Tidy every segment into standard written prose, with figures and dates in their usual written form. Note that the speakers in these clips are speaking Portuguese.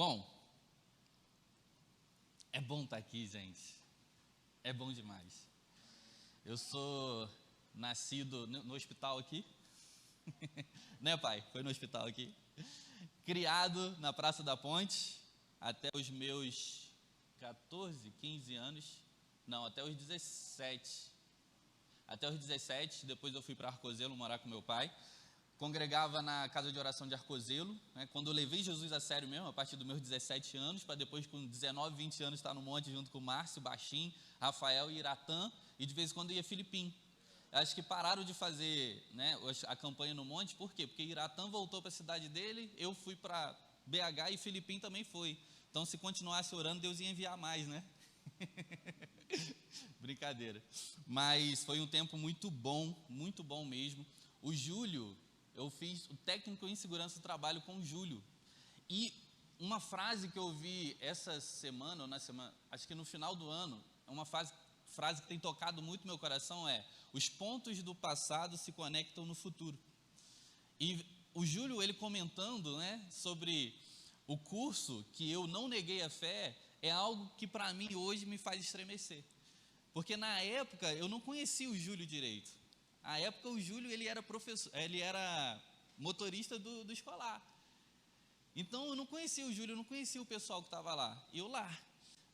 Bom, é bom estar aqui, gente. É bom demais. Eu sou nascido no hospital aqui. Né, pai? Foi no hospital aqui. Criado na Praça da Ponte até os meus 14, 15 anos. Não, até os 17. Até os 17, depois eu fui para Arcozelo morar com meu pai. Congregava na casa de oração de Arcozelo, né? Quando eu levei Jesus a sério mesmo, a partir dos meus 17 anos, para depois com 19, 20 anos estar no monte junto com o Márcio, Baixinho, Rafael e Iratã, e de vez em quando ia Filipim. Acho que pararam de fazer, né, a campanha no monte, por quê? Porque Iratã voltou para a cidade dele, eu fui para BH e Filipim também foi. Então, se continuasse orando, Deus ia enviar mais, né? Brincadeira. Mas foi um tempo muito bom mesmo. O Júlio, eu fiz o técnico em segurança do trabalho com o Júlio. E uma frase que eu ouvi essa semana, ou na semana, acho que no final do ano, é uma frase que tem tocado muito meu coração, é: os pontos do passado se conectam no futuro. E o Júlio, ele comentando, né, sobre o curso que eu não neguei a fé, é algo que para mim hoje me faz estremecer. Porque na época eu não conhecia o Júlio direito. Na época o Júlio, ele era professor, ele era motorista do escolar. Então eu não conhecia o Júlio, eu não conhecia o pessoal que estava lá. Eu lá,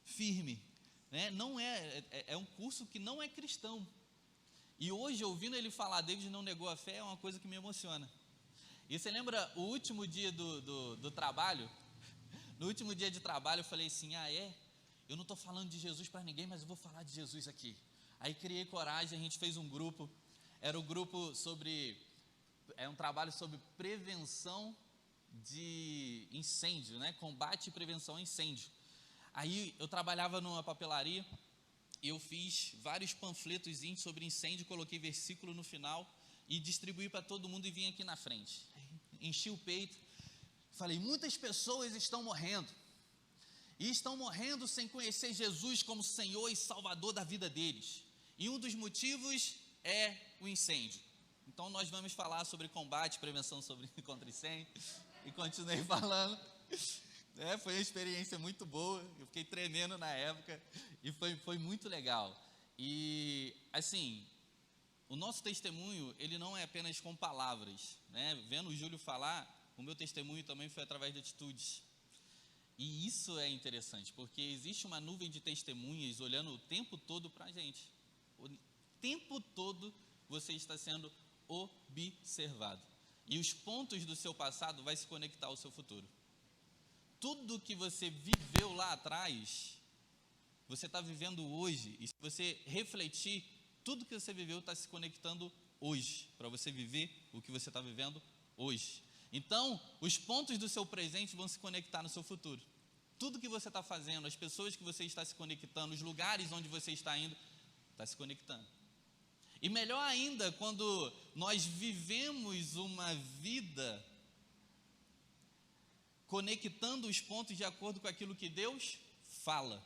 firme, né? Não é um curso que não é cristão. E hoje, ouvindo ele falar, David não negou a fé, é uma coisa que me emociona. E você lembra o último dia do trabalho? No último dia de trabalho eu falei assim: eu não estou falando de Jesus para ninguém, mas eu vou falar de Jesus aqui. Aí criei coragem, a gente fez um grupo. Era um grupo um trabalho sobre prevenção de incêndio, né? Combate e prevenção a incêndio. Aí eu trabalhava numa papelaria e eu fiz vários panfletos sobre incêndio, coloquei versículo no final e distribuí para todo mundo e vim aqui na frente. Enchi o peito, falei: muitas pessoas estão morrendo. E estão morrendo sem conhecer Jesus como Senhor e Salvador da vida deles. E um dos motivos é o incêndio. Então nós vamos falar sobre combate, prevenção contra incêndio. E continuei falando. Foi uma experiência muito boa. Eu fiquei tremendo na época. E foi muito legal. E assim, o nosso testemunho, ele não é apenas com palavras, né? Vendo o Júlio falar, o meu testemunho também foi através de atitudes. E isso é interessante, porque existe uma nuvem de testemunhas olhando o tempo todo para a gente. O tempo todo você está sendo observado. E os pontos do seu passado vai se conectar ao seu futuro. Tudo que você viveu lá atrás, você está vivendo hoje. E se você refletir, tudo que você viveu está se conectando hoje, para você viver o que você está vivendo hoje. Então, os pontos do seu presente vão se conectar no seu futuro. Tudo que você está fazendo, as pessoas que você está se conectando, os lugares onde você está indo, está se conectando. E melhor ainda, quando nós vivemos uma vida conectando os pontos de acordo com aquilo que Deus fala.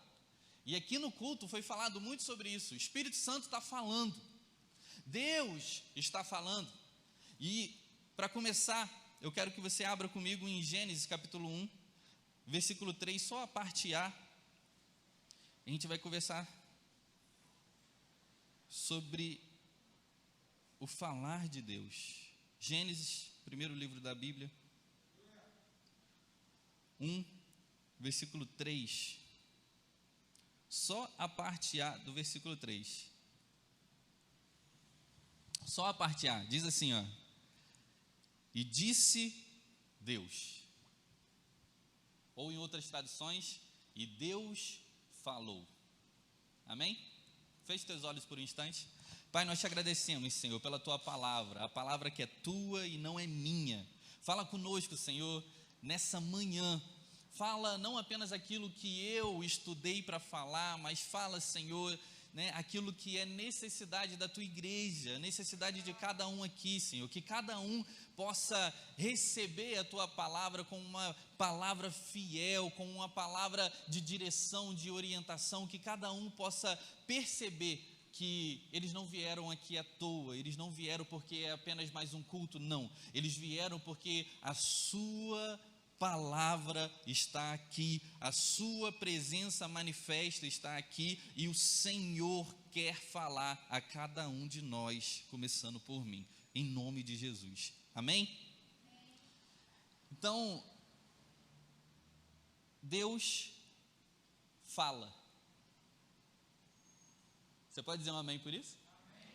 E aqui no culto foi falado muito sobre isso. O Espírito Santo está falando. Deus está falando. E para começar, eu quero que você abra comigo em Gênesis capítulo 1, versículo 3, só a parte A. A gente vai conversar sobre o falar de Deus. Gênesis, primeiro livro da Bíblia, 1, versículo 3. Só a parte A do versículo 3. Só a parte A. Diz assim, ó: e disse Deus. Ou em outras traduções, e Deus falou. Amém? Feche teus olhos por um instante. Pai, nós te agradecemos, Senhor, pela tua palavra, a palavra que é tua e não é minha. Fala conosco, Senhor, nessa manhã. Fala não apenas aquilo que eu estudei para falar, mas fala, Senhor, né, aquilo que é necessidade da tua igreja, necessidade de cada um aqui, Senhor, que cada um possa receber a tua palavra como uma palavra fiel, como uma palavra de direção, de orientação, que cada um possa perceber que eles não vieram aqui à toa, eles não vieram porque é apenas mais um culto, não, eles vieram porque a sua palavra está aqui, a sua presença manifesta está aqui, e o Senhor quer falar a cada um de nós, começando por mim, em nome de Jesus, amém? Então, Deus fala. Você pode dizer um amém por isso? Amém.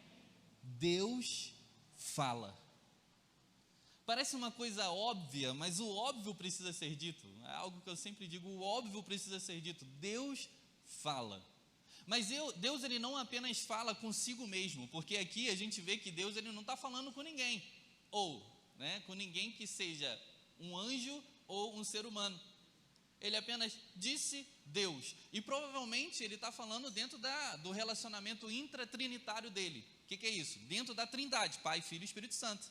Deus fala. Parece uma coisa óbvia, mas o óbvio precisa ser dito. É algo que eu sempre digo, o óbvio precisa ser dito. Deus fala. Mas Deus ele não apenas fala consigo mesmo, porque aqui a gente vê que Deus ele não está falando com ninguém, ou com ninguém que seja um anjo ou um ser humano. Ele apenas disse Deus, e provavelmente ele está falando dentro do relacionamento intratrinitário dele. O que é isso? Dentro da trindade, Pai, Filho e Espírito Santo.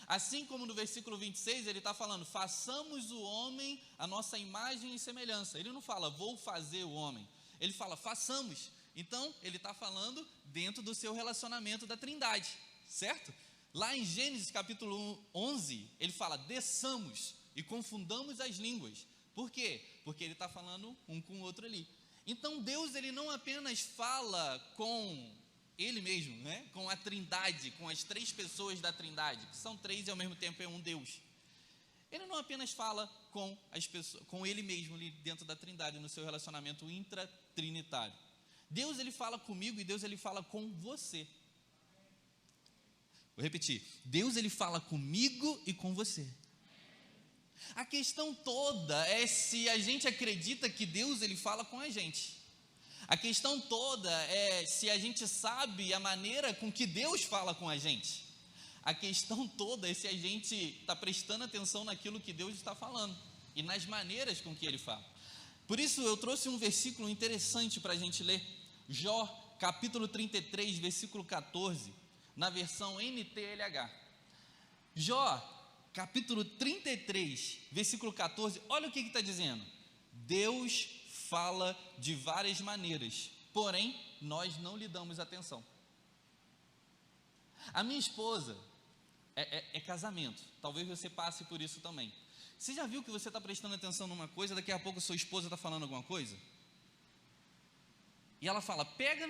Assim como no versículo 26 ele está falando, façamos o homem a nossa imagem e semelhança. Ele não fala, vou fazer o homem, ele fala, façamos. Então ele está falando dentro do seu relacionamento da trindade, certo? Lá em Gênesis capítulo 11, ele fala, desçamos e confundamos as línguas. Por quê? Porque ele está falando um com o outro ali. Então Deus ele não apenas fala com ele mesmo, com a trindade, com as três pessoas da trindade, que são três e ao mesmo tempo é um Deus. Ele não apenas fala com as pessoas, com ele mesmo ali dentro da trindade, no seu relacionamento intratrinitário. Deus ele fala comigo e Deus ele fala com você. Vou repetir, Deus ele fala comigo e com você. A questão toda é se a gente acredita que Deus ele fala com a gente. A questão toda é se a gente sabe a maneira com que Deus fala com a gente. A questão toda é se a gente está prestando atenção naquilo que Deus está falando e nas maneiras com que Ele fala. Por isso eu trouxe um versículo interessante para a gente ler. Jó, capítulo 33, versículo 14, na versão NTLH. Jó, capítulo 33, versículo 14, olha o que está dizendo. Deus fala de várias maneiras, porém, nós não lhe damos atenção. A minha esposa é casamento, talvez você passe por isso também. Você já viu que você está prestando atenção numa coisa, daqui a pouco sua esposa está falando alguma coisa? E ela fala, pega,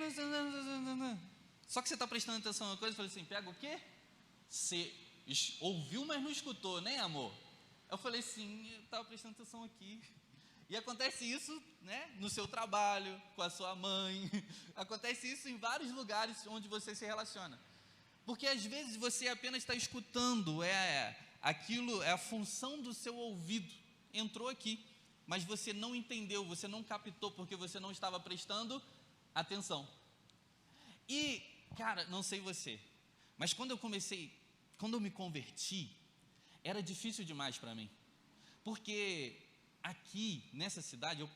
só que você está prestando atenção numa coisa, eu falei assim, pega o quê? Você ouviu, mas não escutou, né, amor? Eu falei assim, eu estava prestando atenção aqui. E acontece isso, no seu trabalho, com a sua mãe, acontece isso em vários lugares onde você se relaciona. Porque às vezes você apenas está escutando, aquilo é a função do seu ouvido, entrou aqui, mas você não entendeu, você não captou, porque você não estava prestando atenção. E, cara, não sei você, mas quando eu me converti, era difícil demais para mim, porque aqui nessa cidade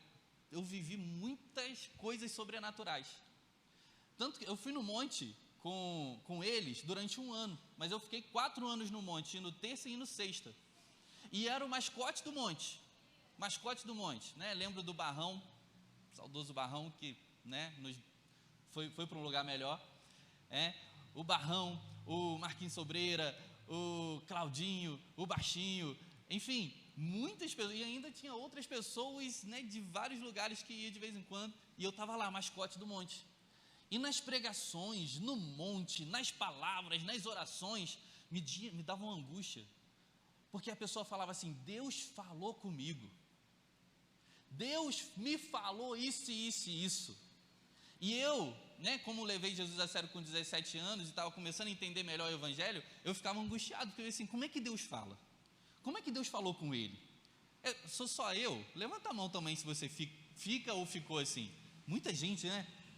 eu vivi muitas coisas sobrenaturais. Tanto que eu fui no monte com eles durante 1 ano, mas eu fiquei 4 anos no monte, indo terça e indo sexta. E era o mascote do monte, lembro do Barrão, saudoso Barrão, que foi para um lugar melhor. O Barrão, o Marquinhos Sobreira, o Claudinho, o Baixinho, enfim, muitas pessoas, e ainda tinha outras pessoas de vários lugares que ia de vez em quando, e eu estava lá, mascote do monte. E nas pregações, no monte, nas palavras, nas orações, me dava uma angústia, porque a pessoa falava assim, Deus falou comigo, Deus me falou isso e isso e isso. E eu, como levei Jesus a sério com 17 anos e estava começando a entender melhor o Evangelho, eu ficava angustiado, porque eu assim, como é que Deus fala? Como é que Deus falou com ele? Sou só eu? Levanta a mão também se você fica ou ficou assim. Muita gente,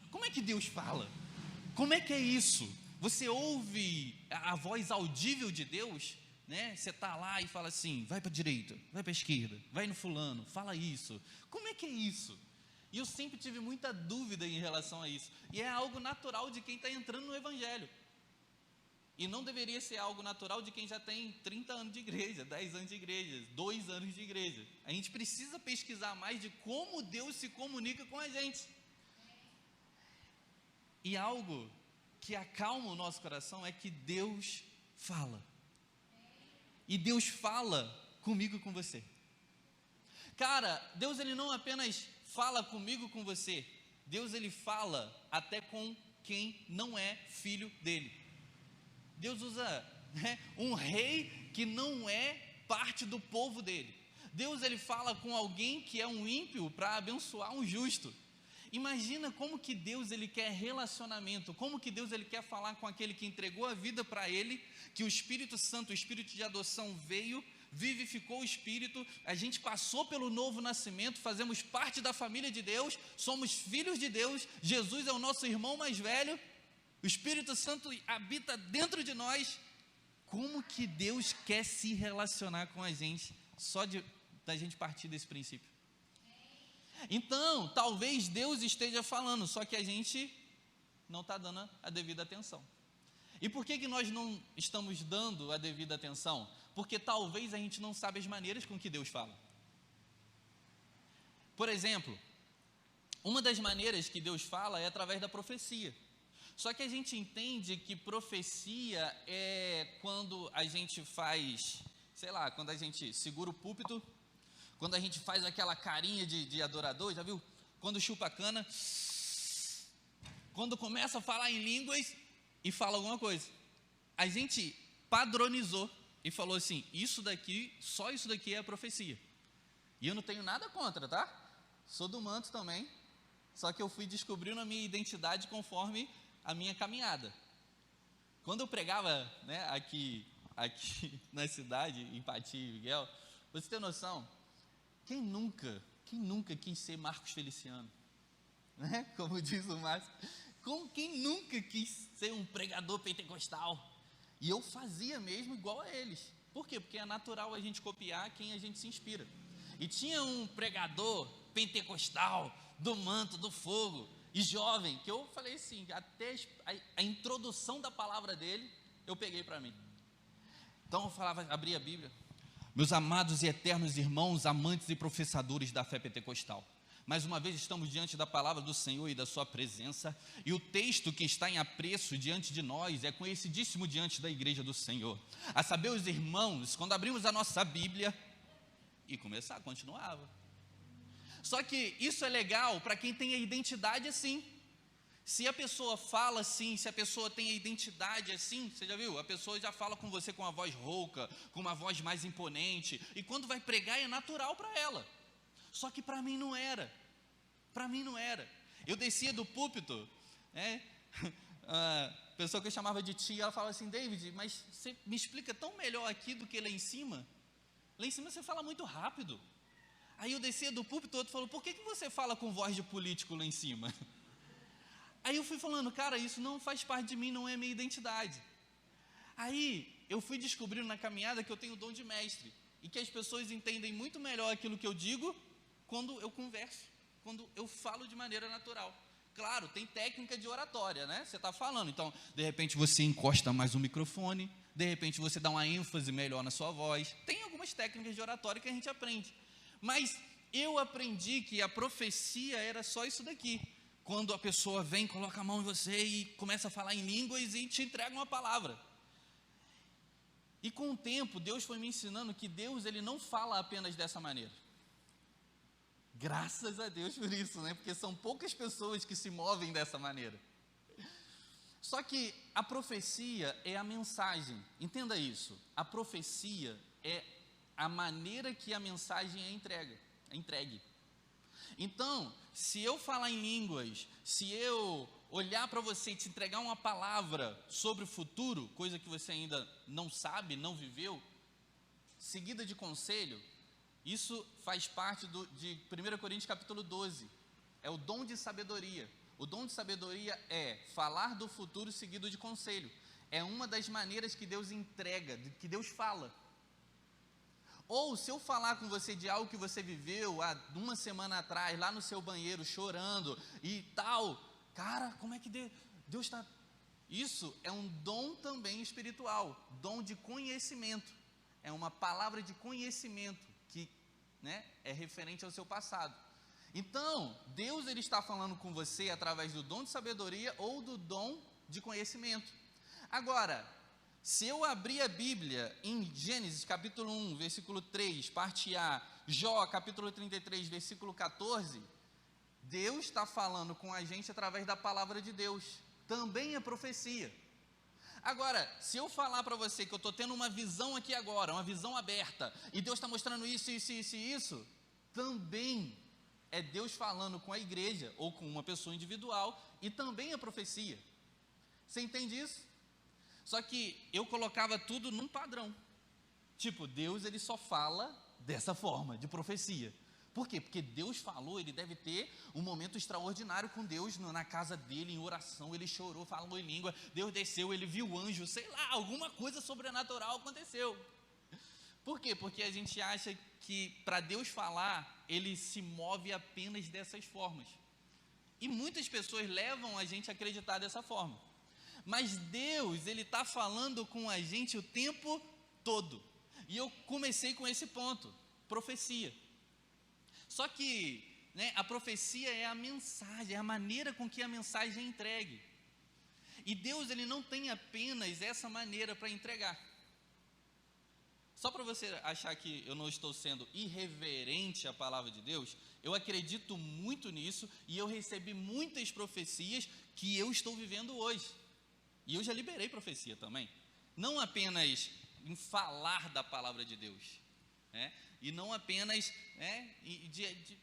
Como é que Deus fala? Como é que é isso? Você ouve a voz audível de Deus, Você está lá e fala assim, vai para a direita, vai para a esquerda, vai no fulano, fala isso. Como é que é isso? E eu sempre tive muita dúvida em relação a isso. E é algo natural de quem está entrando no Evangelho. E não deveria ser algo natural de quem já tem 30 anos de igreja, 10 anos de igreja, 2 anos de igreja. A gente precisa pesquisar mais de como Deus se comunica com a gente. E algo que acalma o nosso coração é que Deus fala. E Deus fala comigo e com você. Cara, Deus ele não apenas fala comigo, com você, Deus ele fala até com quem não é filho dele. Deus usa, um rei que não é parte do povo dele. Deus ele fala com alguém que é um ímpio para abençoar um justo. Imagina como que Deus ele quer relacionamento, como que Deus ele quer falar com aquele que entregou a vida para ele, que o Espírito Santo, o Espírito de adoção veio, vivificou o Espírito, a gente passou pelo novo nascimento, fazemos parte da família de Deus, somos filhos de Deus, Jesus é o nosso irmão mais velho, o Espírito Santo habita dentro de nós. Como que Deus quer se relacionar com a gente, só da gente partir desse princípio? Então, talvez Deus esteja falando, só que a gente não está dando a devida atenção. E por que nós não estamos dando a devida atenção? Porque talvez a gente não sabe as maneiras com que Deus fala. Por exemplo, uma das maneiras que Deus fala é através da profecia. Só que a gente entende que profecia é quando a gente faz, sei lá, quando a gente segura o púlpito, quando a gente faz aquela carinha de adorador, já viu? Quando chupa a cana, quando começa a falar em línguas e fala alguma coisa. A gente padronizou e falou assim, isso daqui, só isso daqui é a profecia. E eu não tenho nada contra, tá? Sou do manto também, só que eu fui descobrindo a minha identidade conforme a minha caminhada. Quando eu pregava, aqui na cidade, em Pati e Miguel, você tem noção? Quem nunca quis ser Marcos Feliciano? Como diz o Márcio, quem nunca quis ser um pregador pentecostal? E eu fazia mesmo igual a eles. Por quê? Porque é natural a gente copiar quem a gente se inspira. E tinha um pregador pentecostal, do manto, do fogo, e jovem, que eu falei assim, até a introdução da palavra dele, eu peguei para mim. Então eu falava, abria a Bíblia, meus amados e eternos irmãos, amantes e professadores da fé pentecostal, mais uma vez estamos diante da palavra do Senhor e da sua presença, e o texto que está em apreço diante de nós é conhecidíssimo diante da igreja do Senhor, a saber os irmãos, quando abrimos a nossa Bíblia, e continuava. Só que isso é legal para quem tem a identidade assim. Se a pessoa fala assim, se a pessoa tem a identidade assim, você já viu? A pessoa já fala com você com uma voz rouca, com uma voz mais imponente, e quando vai pregar é natural para ela. Só que para mim não era. Para mim não era. Eu descia do púlpito, a pessoa que eu chamava de tia, ela falava assim, David, mas você me explica tão melhor aqui do que lá em cima? Lá em cima você fala muito rápido. Aí eu descia do púlpito, o outro falou, por que você fala com voz de político lá em cima? Aí eu fui falando, cara, isso não faz parte de mim, não é minha identidade. Aí eu fui descobrindo na caminhada que eu tenho o dom de mestre, e que as pessoas entendem muito melhor aquilo que eu digo quando eu converso, quando eu falo de maneira natural. Claro, tem técnica de oratória, você está falando, então de repente você encosta mais o microfone, de repente você dá uma ênfase melhor na sua voz, tem algumas técnicas de oratória que a gente aprende. Mas eu aprendi que a profecia era só isso daqui. Quando a pessoa vem, coloca a mão em você e começa a falar em línguas e te entrega uma palavra. E com o tempo, Deus foi me ensinando que Deus ele não fala apenas dessa maneira. Graças a Deus por isso, porque são poucas pessoas que se movem dessa maneira. Só que a profecia é a mensagem. Entenda isso. A profecia é a maneira que a mensagem é entregue. Então, se eu falar em línguas, se eu olhar para você e te entregar uma palavra sobre o futuro, coisa que você ainda não sabe, não viveu, seguida de conselho, isso faz parte de 1 Coríntios capítulo 12, é o dom de sabedoria. O dom de sabedoria é falar do futuro seguido de conselho, é uma das maneiras que Deus entrega, que Deus fala. Ou se eu falar com você de algo que você viveu há uma semana atrás, lá no seu banheiro, chorando e tal, cara, como é que Deus está... Isso é um dom também espiritual, dom de conhecimento, é uma palavra de conhecimento que é referente ao seu passado. Então, Deus ele está falando com você através do dom de sabedoria ou do dom de conhecimento. Agora, se eu abrir a Bíblia em Gênesis capítulo 1, versículo 3, parte A, Jó, capítulo 33, versículo 14, Deus está falando com a gente através da palavra de Deus, também é profecia. Agora, se eu falar para você que eu estou tendo uma visão aqui agora, uma visão aberta, e Deus está mostrando isso, isso, isso e isso, também é Deus falando com a igreja, ou com uma pessoa individual, e também é profecia. Você entende isso? Só que eu colocava tudo num padrão. Tipo, Deus ele só fala dessa forma, de profecia. Por quê? Porque Deus falou, ele deve ter um momento extraordinário com Deus na casa dele, em oração, ele chorou, falou em língua, Deus desceu, ele viu o anjo, sei lá, alguma coisa sobrenatural aconteceu. Por quê? Porque a gente acha que para Deus falar, ele se move apenas dessas formas. E muitas pessoas levam a gente a acreditar dessa forma. Mas Deus, ele está falando com a gente o tempo todo. E eu comecei com esse ponto, profecia. Só que, a profecia é a mensagem, é a maneira com que a mensagem é entregue. E Deus, ele não tem apenas essa maneira para entregar. Só para você achar que eu não estou sendo irreverente à palavra de Deus, eu acredito muito nisso e eu recebi muitas profecias que eu estou vivendo hoje. E eu já liberei profecia também. Não apenas em falar da palavra de Deus, e não apenas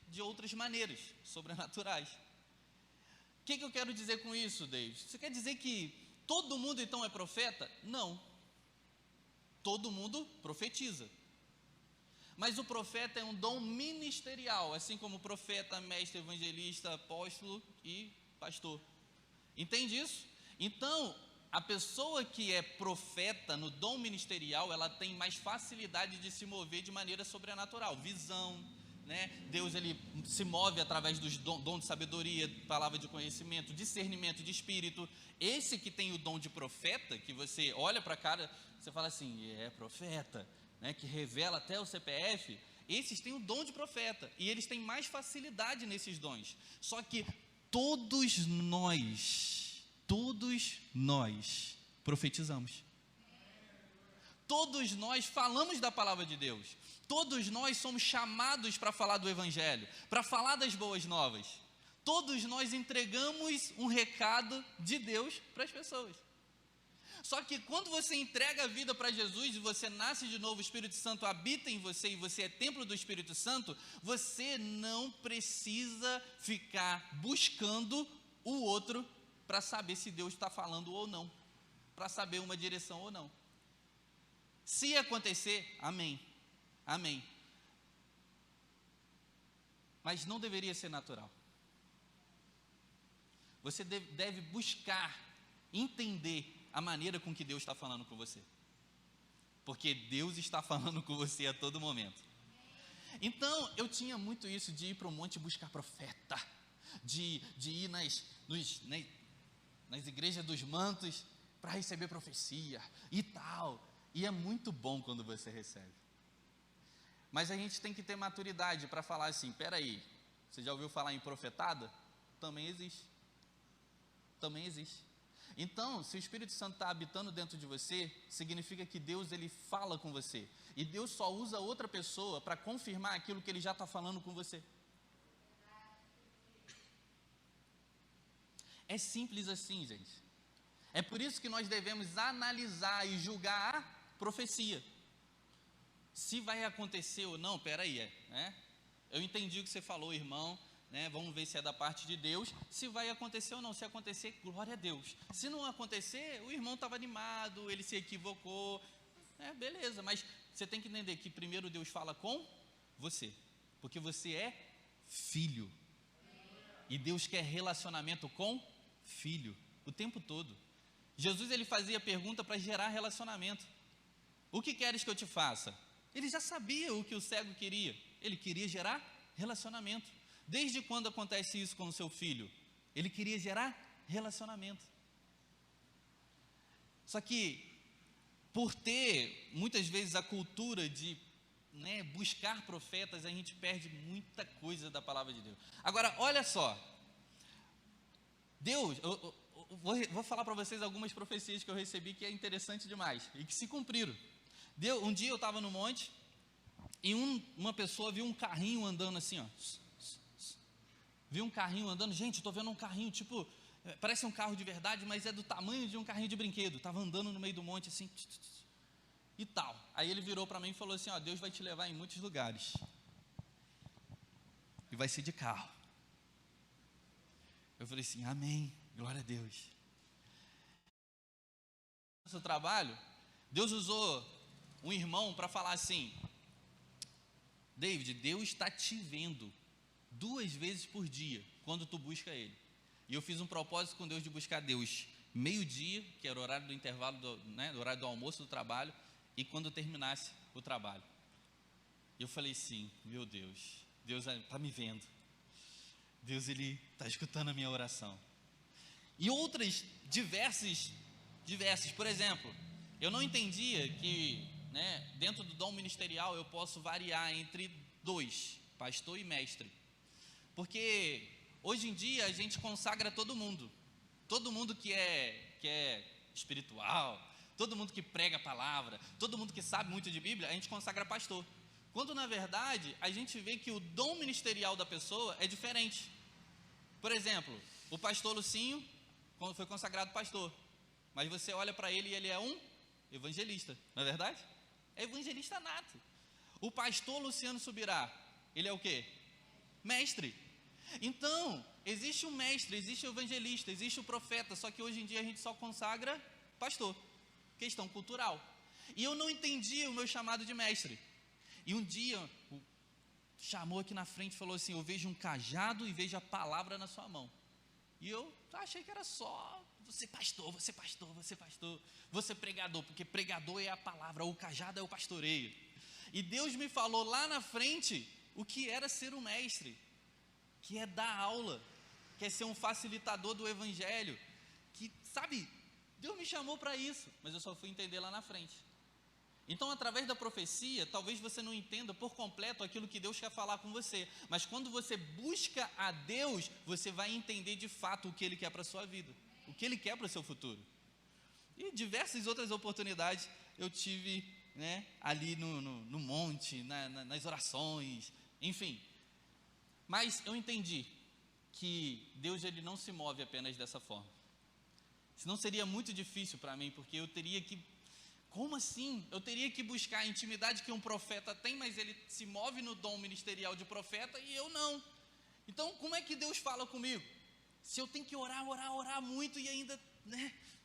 de outras maneiras sobrenaturais. O que eu quero dizer com isso, Deus? Você quer dizer que todo mundo então é profeta? Não. Todo mundo profetiza. Mas o profeta é um dom ministerial, assim como profeta, mestre, evangelista, apóstolo e pastor. Entende isso? Então, a pessoa que é profeta no dom ministerial, ela tem mais facilidade de se mover de maneira sobrenatural, visão, Deus ele se move através dos dom de sabedoria, palavra de conhecimento, discernimento de espírito. Esse que tem o dom de profeta, que você olha para a cara, você fala assim, é profeta, que revela até o CPF, esses têm o dom de profeta, e eles têm mais facilidade nesses dons. Só que todos nós profetizamos. Todos nós falamos da palavra de Deus. Todos nós somos chamados para falar do evangelho, para falar das boas novas. Todos nós entregamos um recado de Deus para as pessoas. Só que quando você entrega a vida para Jesus e você nasce de novo, o Espírito Santo habita em você e você é templo do Espírito Santo, você não precisa ficar buscando o outro para saber se Deus está falando ou não, para saber uma direção ou não. Se acontecer, amém, amém. Mas não deveria ser natural. Você deve buscar entender a maneira com que Deus está falando com você, porque Deus está falando com você a todo momento. Então, eu tinha muito isso de ir para o monte buscar profeta, de ir nas igrejas dos mantos para receber profecia e tal, e é muito bom quando você recebe, mas a gente tem que ter maturidade para falar assim, peraí, você já ouviu falar em profetada? Também existe. Então, se o Espírito Santo está habitando dentro de você, significa que Deus ele fala com você, e Deus só usa outra pessoa para confirmar aquilo que ele já está falando com você. É simples assim, gente. É por isso que nós devemos analisar e julgar a profecia. Se vai acontecer ou não, peraí, eu entendi o que você falou, irmão, vamos ver se é da parte de Deus, se vai acontecer ou não. Se acontecer, glória a Deus. Se não acontecer, o irmão estava animado, ele se equivocou, beleza, mas você tem que entender que primeiro Deus fala com você, porque você é filho, e Deus quer relacionamento com filho, o tempo todo. Jesus ele fazia pergunta para gerar relacionamento. O que queres que eu te faça? Ele já sabia o que o cego queria, ele queria gerar relacionamento. Desde quando acontece isso com o seu filho? Ele queria gerar relacionamento. Só que, por ter muitas vezes a cultura de buscar profetas, a gente perde muita coisa da palavra de Deus. Agora, olha só, Deus, eu vou falar para vocês algumas profecias que eu recebi que é interessante demais e que se cumpriram. Um dia eu estava no monte E uma pessoa viu um carrinho andando assim, ó. Viu um carrinho andando, gente, estou vendo um carrinho, tipo, parece um carro de verdade, mas é do tamanho de um carrinho de brinquedo. Estava andando no meio do monte assim, e tal. Aí ele virou para mim e falou assim, ó, Deus vai te levar em muitos lugares. E vai ser de carro. Eu falei assim, amém, glória a Deus. No seu trabalho, Deus usou um irmão para falar assim, David, Deus está te vendo 2 vezes por dia, quando tu busca Ele. E eu fiz um propósito com Deus de buscar Deus meio-dia, que era o horário do intervalo, do horário do almoço do trabalho, e quando eu terminasse o trabalho. E eu falei assim, meu Deus está me vendo. Deus, Ele está escutando a minha oração. E outras diversas, por exemplo, eu não entendia que, dentro do dom ministerial eu posso variar entre 2, pastor e mestre. Porque hoje em dia a gente consagra todo mundo que é espiritual, todo mundo que prega a palavra, todo mundo que sabe muito de Bíblia, a gente consagra pastor. Quando na verdade a gente vê que o dom ministerial da pessoa é diferente. Por exemplo, o pastor Lucinho foi consagrado pastor, mas você olha para ele e ele é um evangelista, não é verdade? É evangelista nato. O pastor Luciano Subirá, ele é o quê? Mestre. Então, existe o mestre, existe o evangelista, existe o profeta, só que hoje em dia a gente só consagra pastor, questão cultural. E eu não entendia o meu chamado de mestre. E um dia, chamou aqui na frente e falou assim, eu vejo um cajado e vejo a palavra na sua mão. E eu achei que era só, você pastor, você pregador, porque pregador é a palavra, o cajado é o pastoreio. E Deus me falou lá na frente o que era ser um mestre, que é dar aula, que é ser um facilitador do evangelho, que, sabe, Deus me chamou para isso, mas eu só fui entender lá na frente. Então, através da profecia, talvez você não entenda por completo aquilo que Deus quer falar com você, mas quando você busca a Deus, você vai entender de fato o que Ele quer para a sua vida, o que Ele quer para o seu futuro. E diversas outras oportunidades eu tive, ali no monte, nas orações, enfim. Mas eu entendi que Deus, Ele não se move apenas dessa forma. Senão seria muito difícil para mim, porque eu teria que, como assim? Eu teria que buscar a intimidade que um profeta tem, mas ele se move no dom ministerial de profeta e eu não. Então, como é que Deus fala comigo? Se eu tenho que orar muito e ainda,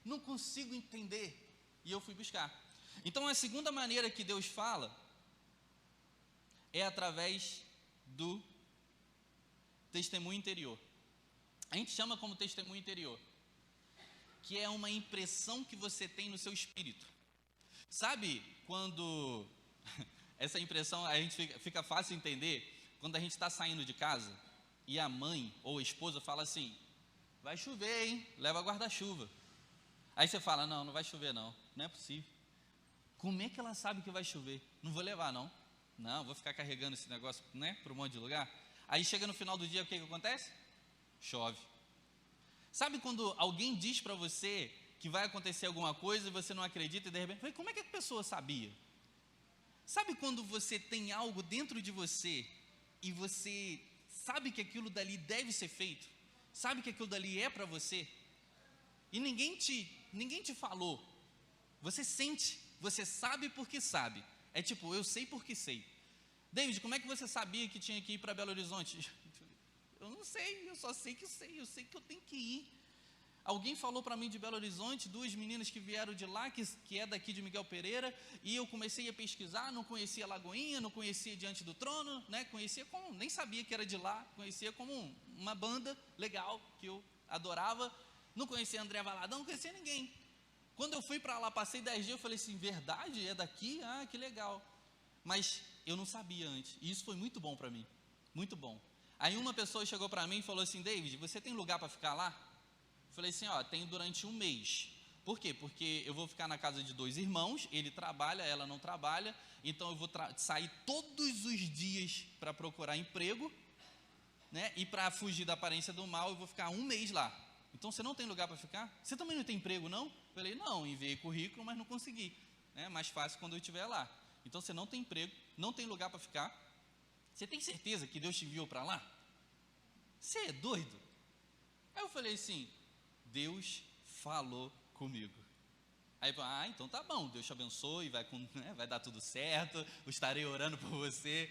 não consigo entender. E eu fui buscar. Então, a segunda maneira que Deus fala é através do testemunho interior. A gente chama como testemunho interior, que é uma impressão que você tem no seu espírito. Sabe quando essa impressão a gente fica fácil entender quando a gente está saindo de casa e a mãe ou a esposa fala assim, vai chover, hein? Leva guarda-chuva. Aí você fala, não vai chover não é possível. Como é que ela sabe que vai chover? Não vou levar não, vou ficar carregando esse negócio, para um monte de lugar. Aí chega no final do dia, o que acontece? Chove. Sabe quando alguém diz para você que vai acontecer alguma coisa e você não acredita e de repente, como é que a pessoa sabia? Sabe quando você tem algo dentro de você e você sabe que aquilo dali deve ser feito? Sabe que aquilo dali é para você? E ninguém te falou. Você sente, você sabe porque sabe. É tipo, eu sei porque sei. David, como é que você sabia que tinha que ir para Belo Horizonte? Eu não sei, eu só sei que eu sei que eu tenho que ir. Alguém falou para mim de Belo Horizonte, 2 meninas que vieram de lá, que é daqui de Miguel Pereira, e eu comecei a pesquisar, não conhecia Lagoinha, não conhecia Diante do Trono, conhecia como, nem sabia que era de lá, conhecia como uma banda legal, que eu adorava, não conhecia André Valadão, não conhecia ninguém. Quando eu fui para lá, passei 10 dias, eu falei assim, verdade? É daqui? Ah, que legal. Mas eu não sabia antes, e isso foi muito bom para mim, muito bom. Aí uma pessoa chegou para mim e falou assim, David, você tem lugar para ficar lá? Eu falei assim, tenho durante 1 mês. Por quê? Porque eu vou ficar na casa de 2 irmãos, ele trabalha, ela não trabalha, então eu vou sair todos os dias para procurar emprego, e para fugir da aparência do mal, eu vou ficar 1 mês lá. Então você não tem lugar para ficar? Você também não tem emprego, não? Eu falei, não, enviei currículo, mas não consegui. Mais fácil quando eu estiver lá. então você não tem emprego, não tem lugar para ficar. Você tem certeza que Deus te enviou para lá? Você é doido? Aí eu falei assim, Deus falou comigo. Aí, então tá bom, Deus te abençoe, vai dar tudo certo, eu estarei orando por você.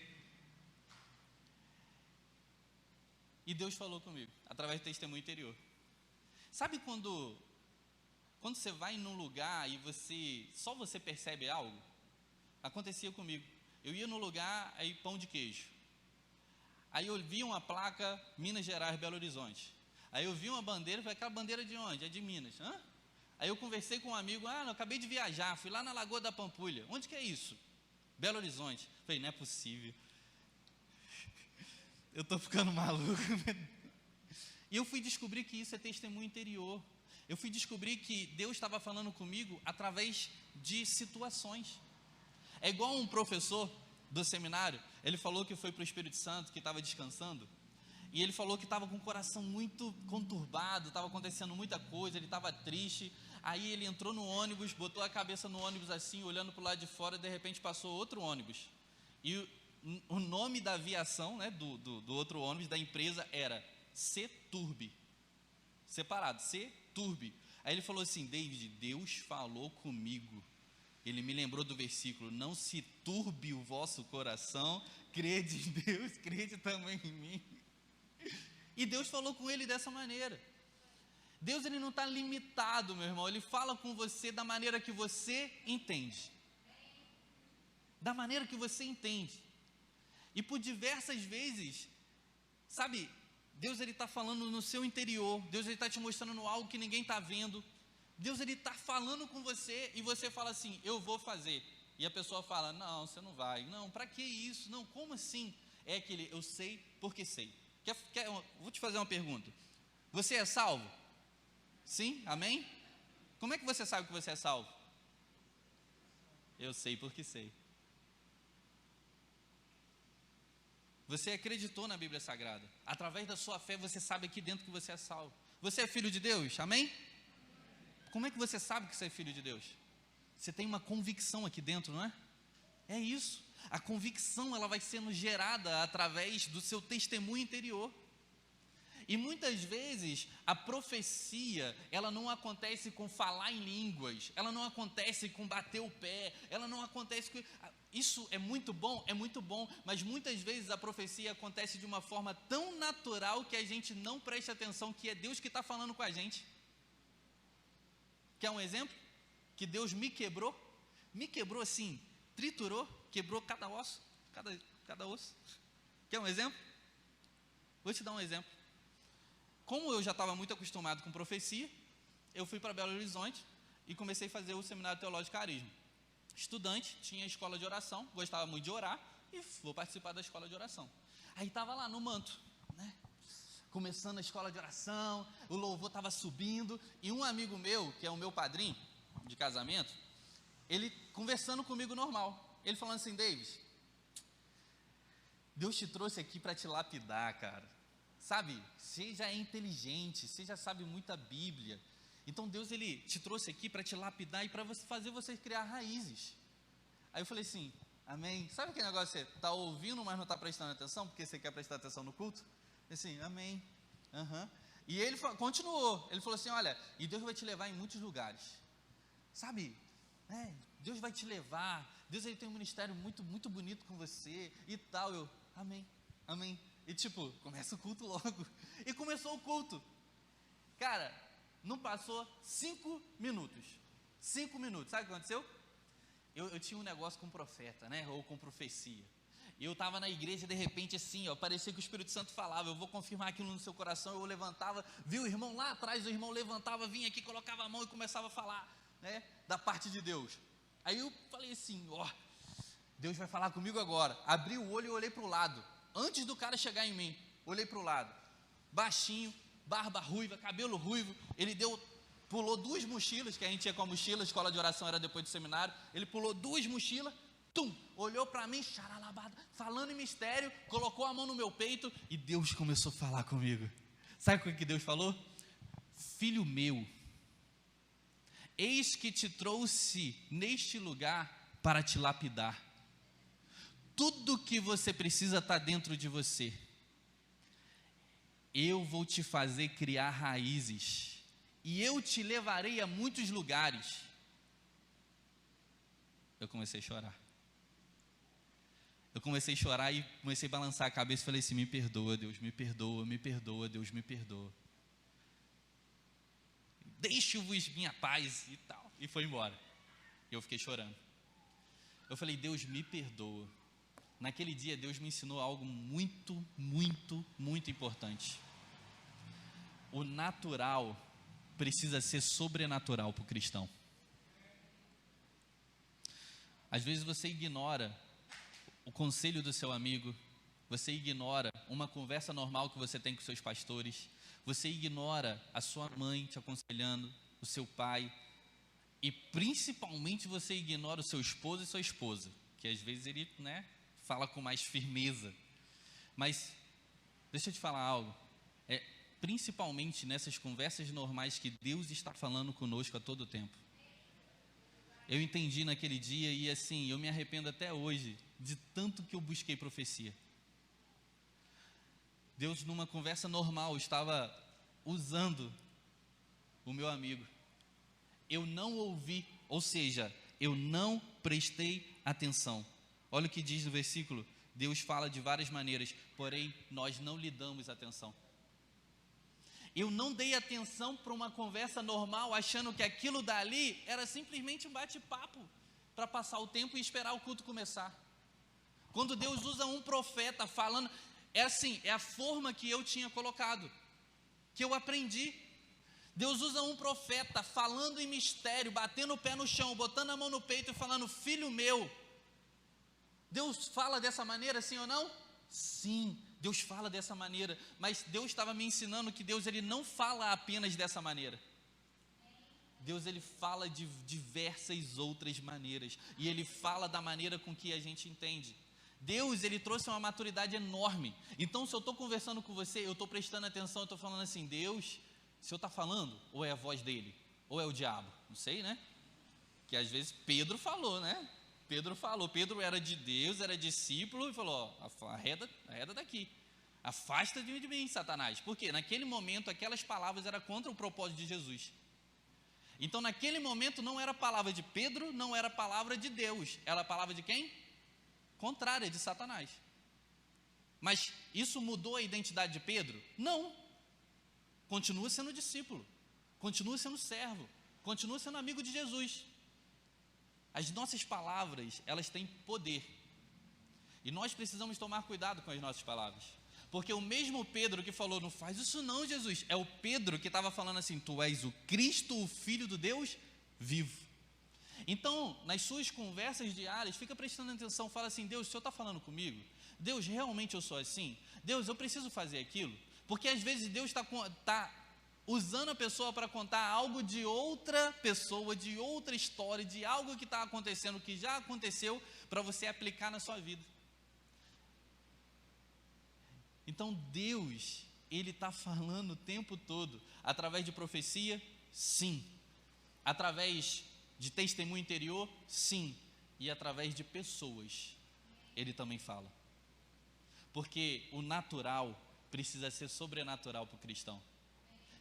E Deus falou comigo, através do testemunho interior. Sabe quando você vai num lugar e só você percebe algo? Acontecia comigo. Eu ia no lugar, aí pão de queijo. Aí eu vi uma placa, Minas Gerais, Belo Horizonte. Aí eu vi uma bandeira, falei, aquela bandeira de onde? É de Minas. Hã? Aí eu conversei com um amigo, eu acabei de viajar, fui lá na Lagoa da Pampulha. Onde que é isso? Belo Horizonte. Falei, não é possível. Eu estou ficando maluco. E eu fui descobrir que isso é testemunho interior. Eu fui descobrir que Deus estava falando comigo através de situações. É igual um professor do seminário, ele falou que foi para o Espírito Santo, que estava descansando, e ele falou que estava com o coração muito conturbado, estava acontecendo muita coisa, ele estava triste. Aí ele entrou no ônibus, botou a cabeça no ônibus assim, olhando para o lado de fora, e de repente passou outro ônibus. E o nome da aviação, né, do outro ônibus, da empresa, era Ceturbe. Separado, Ceturbe. Aí ele falou assim, David, Deus falou comigo. Ele me lembrou do versículo, não se turbe o vosso coração, crede em Deus, crede também em mim. E Deus falou com ele dessa maneira. Deus, ele não está limitado, meu irmão, ele fala com você da maneira que você entende. Da maneira que você entende. E por diversas vezes, sabe, Deus, ele está falando no seu interior, Deus, ele está te mostrando algo que ninguém está vendo. Deus, ele está falando com você e você fala assim, eu vou fazer. E a pessoa fala, não, você não vai. Não, para que isso? Não, como assim? É aquele, eu sei porque sei. Vou te fazer uma pergunta. Você é salvo? Sim? Amém? Como é que você sabe que você é salvo? Eu sei porque sei. Você acreditou na Bíblia Sagrada. Através da sua fé, você sabe aqui dentro que você é salvo. Você é filho de Deus? Amém? Como é que você sabe que você é filho de Deus? Você tem uma convicção aqui dentro, não é? É isso. A convicção, ela vai sendo gerada através do seu testemunho interior. E muitas vezes a profecia, ela não acontece com falar em línguas, ela não acontece com bater o pé, ela não acontece com... Isso é muito bom, mas muitas vezes a profecia acontece de uma forma tão natural que a gente não presta atenção que é Deus que está falando com a gente. Quer um exemplo? Que Deus me quebrou assim, triturou, quebrou cada osso, cada osso. Quer um exemplo? Vou te dar um exemplo. Como eu já estava muito acostumado com profecia, eu fui para Belo Horizonte e comecei a fazer o Seminário Teológico Carisma. Estudante, tinha escola de oração, gostava muito de orar e vou participar da escola de oração. Aí estava lá no manto, né? Começando a escola de oração, o louvor estava subindo, e um amigo meu, que é o meu padrinho de casamento, ele conversando comigo normal, ele falando assim, David, Deus te trouxe aqui para te lapidar, cara, sabe, você já é inteligente, você já sabe muita Bíblia, então Deus, ele te trouxe aqui para te lapidar e para fazer você criar raízes. Aí eu falei assim, amém, sabe aquele negócio, você está ouvindo, mas não está prestando atenção, porque você quer prestar atenção no culto? Assim, amém, E ele continuou, ele falou assim, olha, e Deus vai te levar em muitos lugares, sabe, Deus vai te levar, Deus, ele tem um ministério muito, muito bonito com você, e tal, eu, amém, e tipo, começa o culto logo, e começou o culto, cara, não passou 5 minutos, sabe o que aconteceu? Eu tinha um negócio com profeta, né, ou com profecia. E eu estava na igreja, de repente assim, parecia que o Espírito Santo falava, eu vou confirmar aquilo no seu coração, eu levantava, vi o irmão lá atrás, o irmão levantava, vinha aqui, colocava a mão e começava a falar, né, da parte de Deus. Aí eu falei assim, Deus vai falar comigo agora. Abri o olho e olhei para o lado, antes do cara chegar em mim, olhei para o lado, baixinho, barba ruiva, cabelo ruivo, ele pulou 2 mochilas, que a gente ia com a mochila, a escola de oração era depois do seminário, ele pulou 2 mochilas, olhou para mim, xaralabada, falando em mistério, colocou a mão no meu peito e Deus começou a falar comigo. Sabe o que Deus falou? Filho meu, eis que te trouxe neste lugar para te lapidar. tudo que você precisa está dentro de você. Eu vou te fazer criar raízes, e eu te levarei a muitos lugares. Eu comecei a chorar. Eu comecei a chorar e comecei a balançar a cabeça e falei assim: me perdoa, Deus, me perdoa, me perdoa, Deus, me perdoa. Deixe-vos minha paz e tal. E foi embora. E eu fiquei chorando. Eu falei: Deus, me perdoa. Naquele dia, Deus me ensinou algo muito, muito, muito importante. O natural precisa ser sobrenatural para o cristão. Às vezes você ignora o conselho do seu amigo, você ignora uma conversa normal que você tem com seus pastores, você ignora a sua mãe te aconselhando, o seu pai, e principalmente você ignora o seu esposo e sua esposa, que às vezes ele, fala com mais firmeza. Mas deixa eu te falar algo, principalmente nessas conversas normais que Deus está falando conosco a todo tempo. Eu entendi naquele dia e assim, eu me arrependo até hoje de tanto que eu busquei profecia. Deus, numa conversa normal, estava usando o meu amigo. Eu não ouvi, ou seja, eu não prestei atenção. Olha o que diz no versículo. Deus fala de várias maneiras, porém nós não lhe damos atenção. Eu não dei atenção para uma conversa normal, achando que aquilo dali era simplesmente um bate-papo para passar o tempo e esperar o culto começar. Quando Deus usa um profeta falando, é assim, é a forma que eu tinha colocado, que eu aprendi. Deus usa um profeta falando em mistério, batendo o pé no chão, botando a mão no peito e falando: filho meu. Deus fala dessa maneira, sim ou não? Sim, Deus fala dessa maneira, mas Deus estava me ensinando que Deus ele não fala apenas dessa maneira. Deus ele fala de diversas outras maneiras, e ele fala da maneira com que a gente entende. Deus ele trouxe uma maturidade enorme. Então se eu estou conversando com você, eu estou prestando atenção, eu estou falando assim: Deus, o Senhor está falando? Ou é a voz dele? Ou é o diabo? Não sei, né? Que às vezes Pedro falou, né? Pedro era de Deus, era discípulo e falou: ó, arreda daqui, afasta de mim, Satanás. Por quê? Naquele momento aquelas palavras eram contra o propósito de Jesus. Então naquele momento não era a palavra de Pedro, não era a palavra de Deus, era a palavra de quem? Contrária, de Satanás. Mas isso mudou a identidade de Pedro? Não. Continua sendo discípulo, continua sendo servo, continua sendo amigo de Jesus. As nossas palavras, elas têm poder. E nós precisamos tomar cuidado com as nossas palavras. Porque o mesmo Pedro que falou: não faz isso não, Jesus, é o Pedro que estava falando assim: tu és o Cristo, o Filho do Deus vivo. Então, nas suas conversas diárias, fica prestando atenção, fala assim: Deus, o Senhor está falando comigo? Deus, realmente eu sou assim? Deus, eu preciso fazer aquilo? Porque às vezes Deus está usando a pessoa para contar algo de outra pessoa, de outra história, de algo que está acontecendo, que já aconteceu, para você aplicar na sua vida. Então Deus, Ele está falando o tempo todo, através de profecia, sim, através de testemunho interior, sim, e através de pessoas, Ele também fala, porque o natural precisa ser sobrenatural para o cristão.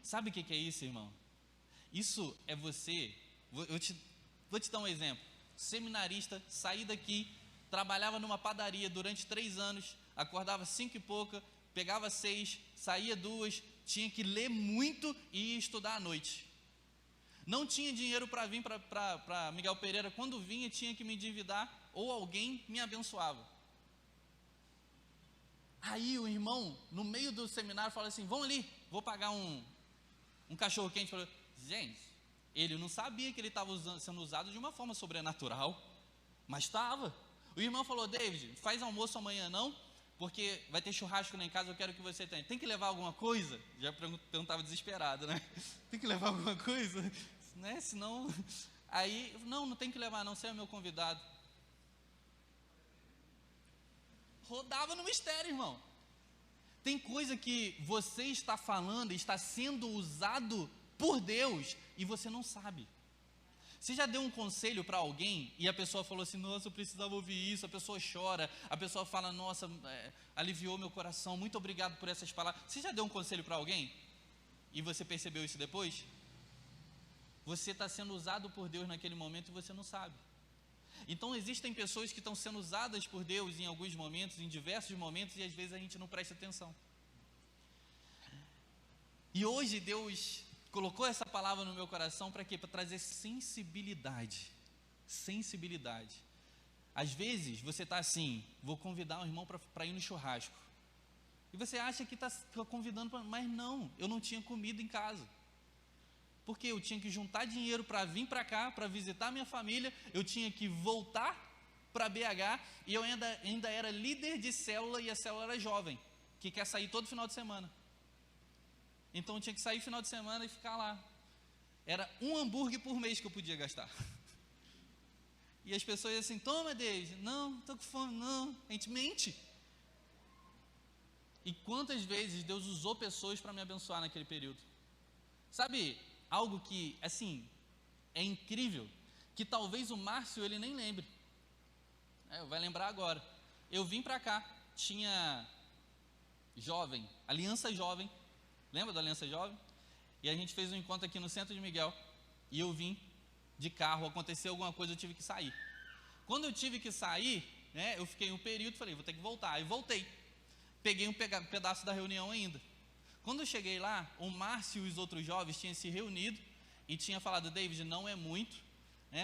Sabe o que é isso, irmão? Isso é você. Vou te dar um exemplo. Seminarista, saí daqui, trabalhava numa padaria durante 3 anos, acordava 5 e pouca, pegava 6, saía 2, tinha que ler muito e estudar à noite. Não tinha dinheiro para vir para Miguel Pereira. Quando vinha, tinha que me endividar, ou alguém me abençoava. Aí o irmão, no meio do seminário, fala assim: vão ali, vou pagar um cachorro quente. Gente, ele não sabia que ele estava sendo usado de uma forma sobrenatural, mas estava. O irmão falou: David, faz almoço amanhã não, porque vai ter churrasco lá em casa, eu quero que você tenha. Tem que levar alguma coisa? Já perguntava desesperado, né? Tem que levar alguma coisa? Né? Senão... Aí, não tem que levar não, você é meu convidado. Rodava no mistério, irmão. Tem coisa que você está falando, está sendo usado por Deus, e você não sabe. Você já deu um conselho para alguém e a pessoa falou assim, nossa, eu precisava ouvir isso, a pessoa chora, a pessoa fala, nossa, aliviou meu coração, muito obrigado por essas palavras. Você já deu um conselho para alguém e você percebeu isso depois? Você está sendo usado por Deus naquele momento e você não sabe. Então existem pessoas que estão sendo usadas por Deus em alguns momentos, em diversos momentos, e às vezes a gente não presta atenção. E hoje Deus colocou essa palavra no meu coração para quê? Para trazer sensibilidade. Sensibilidade. Às vezes você está assim, vou convidar um irmão para ir no churrasco. E você acha que está convidando, mas não, eu não tinha comida em casa. Porque eu tinha que juntar dinheiro para vir para cá, para visitar minha família, eu tinha que voltar para BH, e eu ainda era líder de célula, e a célula era jovem, que quer sair todo final de semana. Então eu tinha que sair final de semana e ficar lá. Era um hambúrguer por mês que eu podia gastar. E as pessoas iam assim, toma, Deise. Não, estou com fome, não. A gente mente. E quantas vezes Deus usou pessoas para me abençoar naquele período? Sabe, algo que, assim, é incrível, que talvez o Márcio, ele nem lembre. Vai lembrar agora. Eu vim para cá, tinha jovem, Aliança Jovem. Lembra da Aliança Jovem? E a gente fez um encontro aqui no Centro de Miguel. E eu vim de carro, aconteceu alguma coisa, eu tive que sair. Quando eu tive que sair, eu fiquei um período, falei, vou ter que voltar. Aí voltei. Peguei um pedaço da reunião ainda. Quando eu cheguei lá, o Márcio e os outros jovens tinham se reunido e tinha falado, David, não é muito,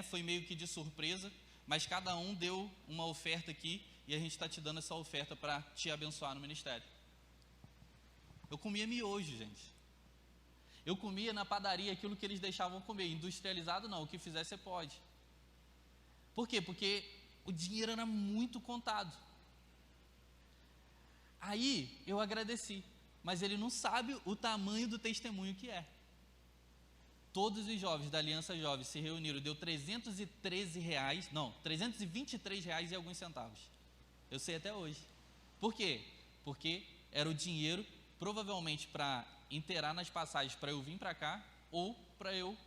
foi meio que de surpresa, mas cada um deu uma oferta aqui e a gente está te dando essa oferta para te abençoar no ministério. Eu comia miojo, gente. Eu comia na padaria aquilo que eles deixavam comer. Industrializado não, o que fizer você pode. Por quê? Porque o dinheiro era muito contado. Aí eu agradeci, mas ele não sabe o tamanho do testemunho que é. Todos os jovens da Aliança Jovem se reuniram, deu R$323, não, R$323 e alguns centavos. Eu sei até hoje. Por quê? Porque era o dinheiro provavelmente para inteirar nas passagens para eu vir para cá, ou para eu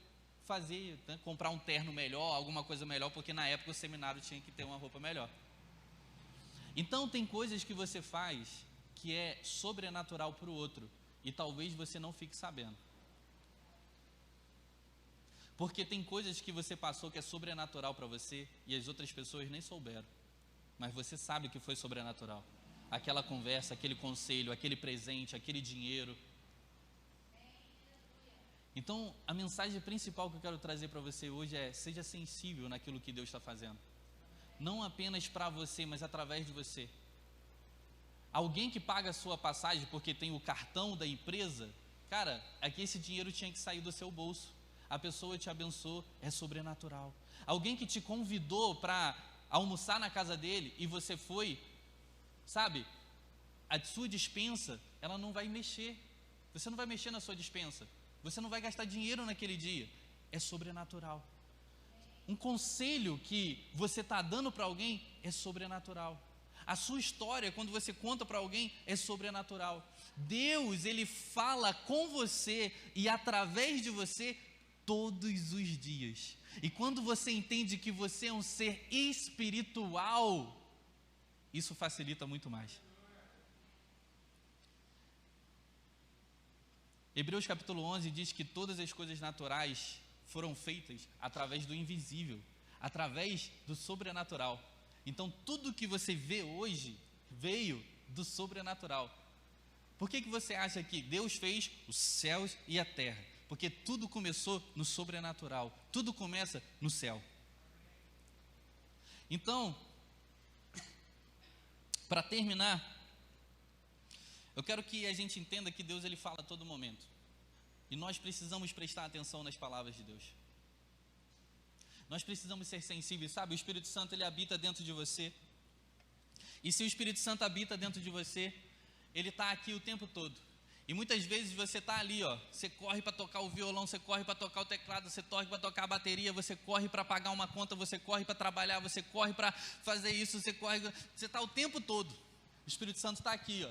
fazer, comprar um terno melhor, alguma coisa melhor, porque na época o seminário tinha que ter uma roupa melhor. Então tem coisas que você faz que é sobrenatural para o outro, e talvez você não fique sabendo. Porque tem coisas que você passou que é sobrenatural para você, e as outras pessoas nem souberam, mas você sabe que foi sobrenatural. Aquela conversa, aquele conselho, aquele presente, aquele dinheiro. Então, a mensagem principal que eu quero trazer para você hoje é: seja sensível naquilo que Deus está fazendo. Não apenas para você, mas através de você. Alguém que paga a sua passagem porque tem o cartão da empresa, cara, é que esse dinheiro tinha que sair do seu bolso. A pessoa te abençoou, é sobrenatural. Alguém que te convidou para almoçar na casa dele e você foi, sabe, a sua despensa, ela não vai mexer. Você não vai mexer na sua despensa. Você não vai gastar dinheiro naquele dia. É sobrenatural. Um conselho que você está dando para alguém é sobrenatural. A sua história, quando você conta para alguém, é sobrenatural. Deus, Ele fala com você e através de você todos os dias. E quando você entende que você é um ser espiritual, isso facilita muito mais. Hebreus capítulo 11 diz que todas as coisas naturais foram feitas através do invisível, através do sobrenatural. Então tudo que você vê hoje veio do sobrenatural. Por que você acha que Deus fez os céus e a terra? Porque tudo começou no sobrenatural, tudo começa no céu. Então, para terminar, eu quero que a gente entenda que Deus, Ele fala a todo momento. E nós precisamos prestar atenção nas palavras de Deus. Nós precisamos ser sensíveis, sabe? O Espírito Santo, ele habita dentro de você. E se o Espírito Santo habita dentro de você, ele está aqui o tempo todo. E muitas vezes você está ali, você corre para tocar o violão, você corre para tocar o teclado, você corre para tocar a bateria, você corre para pagar uma conta, você corre para trabalhar, você corre para fazer isso, você está o tempo todo. O Espírito Santo está aqui,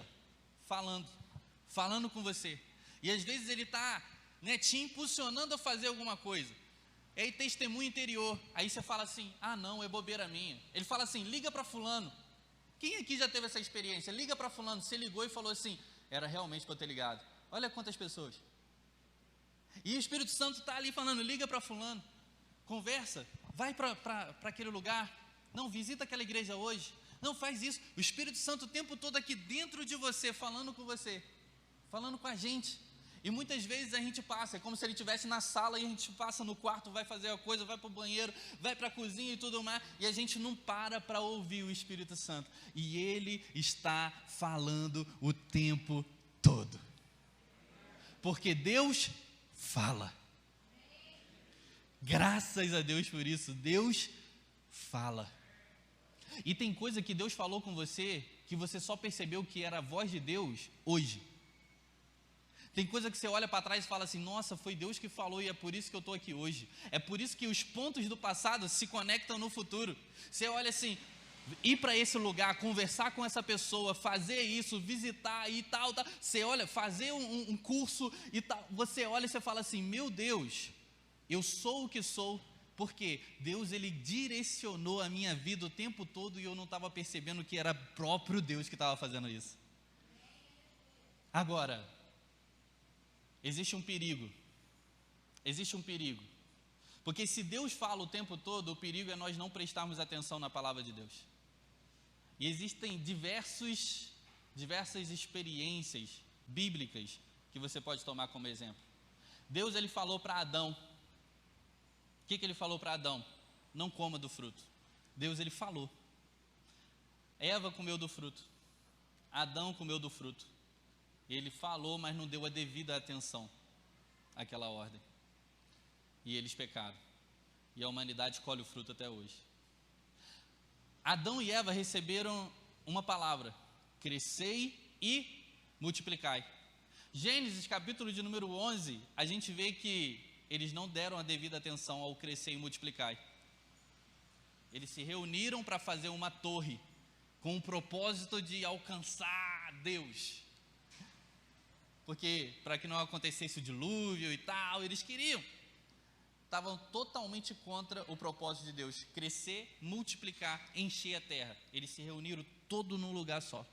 falando com você. E às vezes ele está, te impulsionando a fazer alguma coisa. E aí testemunho interior, aí você fala assim, não, é bobeira minha. Ele fala assim, liga para fulano. Quem aqui já teve essa experiência? Liga para fulano. Você ligou e falou assim, era realmente para eu ter ligado. Olha quantas pessoas. E o Espírito Santo está ali falando, liga para fulano, conversa, vai para aquele lugar, não, visita aquela igreja hoje, não, faz isso. O Espírito Santo o tempo todo aqui dentro de você, falando com você, falando com a gente. E muitas vezes a gente passa, é como se ele estivesse na sala e a gente passa no quarto, vai fazer a coisa, vai para o banheiro, vai para a cozinha e tudo mais, e a gente não para ouvir o Espírito Santo. E ele está falando o tempo todo. Porque Deus fala. Graças a Deus por isso, Deus fala. E tem coisa que Deus falou com você, que você só percebeu que era a voz de Deus hoje. Tem coisa que você olha para trás e fala assim, nossa, foi Deus que falou e é por isso que eu estou aqui hoje. É por isso que os pontos do passado se conectam no futuro. Você olha assim, ir para esse lugar, conversar com essa pessoa, fazer isso, visitar e tal. Você olha, fazer um curso e tal. Você olha e você fala assim, meu Deus, eu sou o que sou, porque Deus, ele direcionou a minha vida o tempo todo e eu não estava percebendo que era próprio Deus que estava fazendo isso. Agora, existe um perigo, porque se Deus fala o tempo todo, o perigo é nós não prestarmos atenção na palavra de Deus. E existem diversas experiências bíblicas que você pode tomar como exemplo. Deus, ele falou para Adão, o que ele falou para Adão? Não coma do fruto. Deus, ele falou. Eva comeu do fruto, Adão comeu do fruto. Ele falou, mas não deu a devida atenção àquela ordem. E eles pecaram. E a humanidade colhe o fruto até hoje. Adão e Eva receberam uma palavra: crescei e multiplicai. Gênesis, capítulo de número 11, a gente vê que eles não deram a devida atenção ao crescer e multiplicar. Eles se reuniram para fazer uma torre, com o propósito de alcançar Deus. Porque para que não acontecesse o dilúvio e tal, eles estavam totalmente contra o propósito de Deus, crescer, multiplicar, encher a terra. Eles se reuniram tudo num lugar só.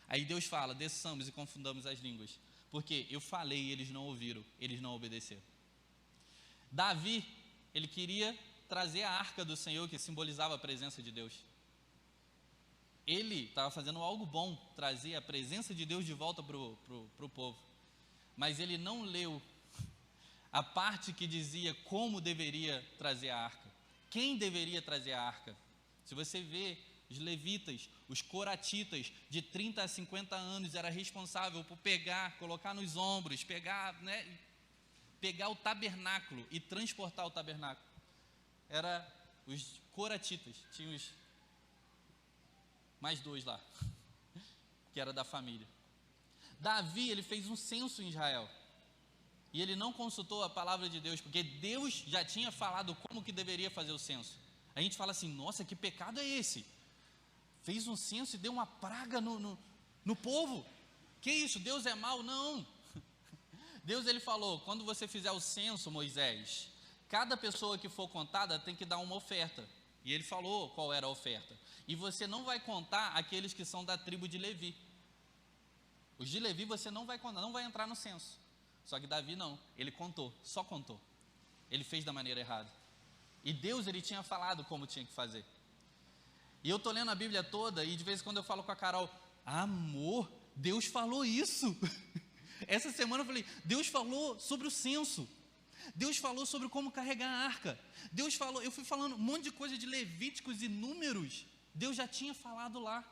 Aí Deus fala, desçamos e confundamos as línguas, porque eu falei e eles não ouviram, eles não obedeceram. Davi, ele queria trazer a arca do Senhor, que simbolizava a presença de Deus. Ele estava fazendo algo bom, trazer a presença de Deus de volta para o povo. Mas ele não leu a parte que dizia como deveria trazer a arca. Quem deveria trazer a arca? Se você vê, os levitas, os coratitas, de 30 a 50 anos, era responsável por pegar, colocar nos ombros, pegar o tabernáculo e transportar o tabernáculo. Era os coratitas, tinha os mais dois lá, que era da família. Davi, ele fez um censo em Israel, e ele não consultou a palavra de Deus, porque Deus já tinha falado como que deveria fazer o censo. A gente fala assim, nossa, que pecado é esse? Fez um censo e deu uma praga no povo. Que isso, Deus é mau? Não. Deus, ele falou, quando você fizer o censo, Moisés, cada pessoa que for contada tem que dar uma oferta. E ele falou qual era a oferta. E você não vai contar aqueles que são da tribo de Levi. Os de Levi você não vai contar, não vai entrar no censo. Só que Davi não, ele contou, só contou. Ele fez da maneira errada. E Deus, ele tinha falado como tinha que fazer. E eu estou lendo a Bíblia toda e de vez em quando eu falo com a Carol, amor, Deus falou isso. Essa semana eu falei, Deus falou sobre o censo. Deus falou sobre como carregar a arca. Deus falou, eu fui falando um monte de coisa de Levíticos e Números. Deus já tinha falado lá.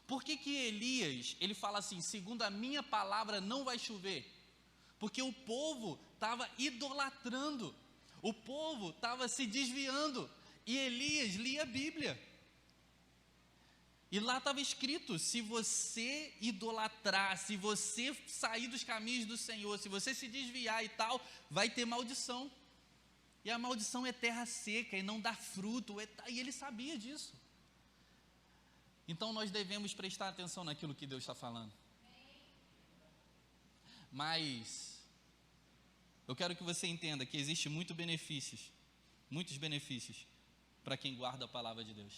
Por que Elias, ele fala assim, segundo a minha palavra não vai chover? Porque o povo estava idolatrando. O povo estava se desviando. E Elias lia a Bíblia. E lá estava escrito, se você idolatrar, se você sair dos caminhos do Senhor, se você se desviar e tal, vai ter maldição. E a maldição é terra seca e não dá fruto, e ele sabia disso. Então nós devemos prestar atenção naquilo que Deus está falando. Mas eu quero que você entenda que existe muitos benefícios para quem guarda a palavra de Deus.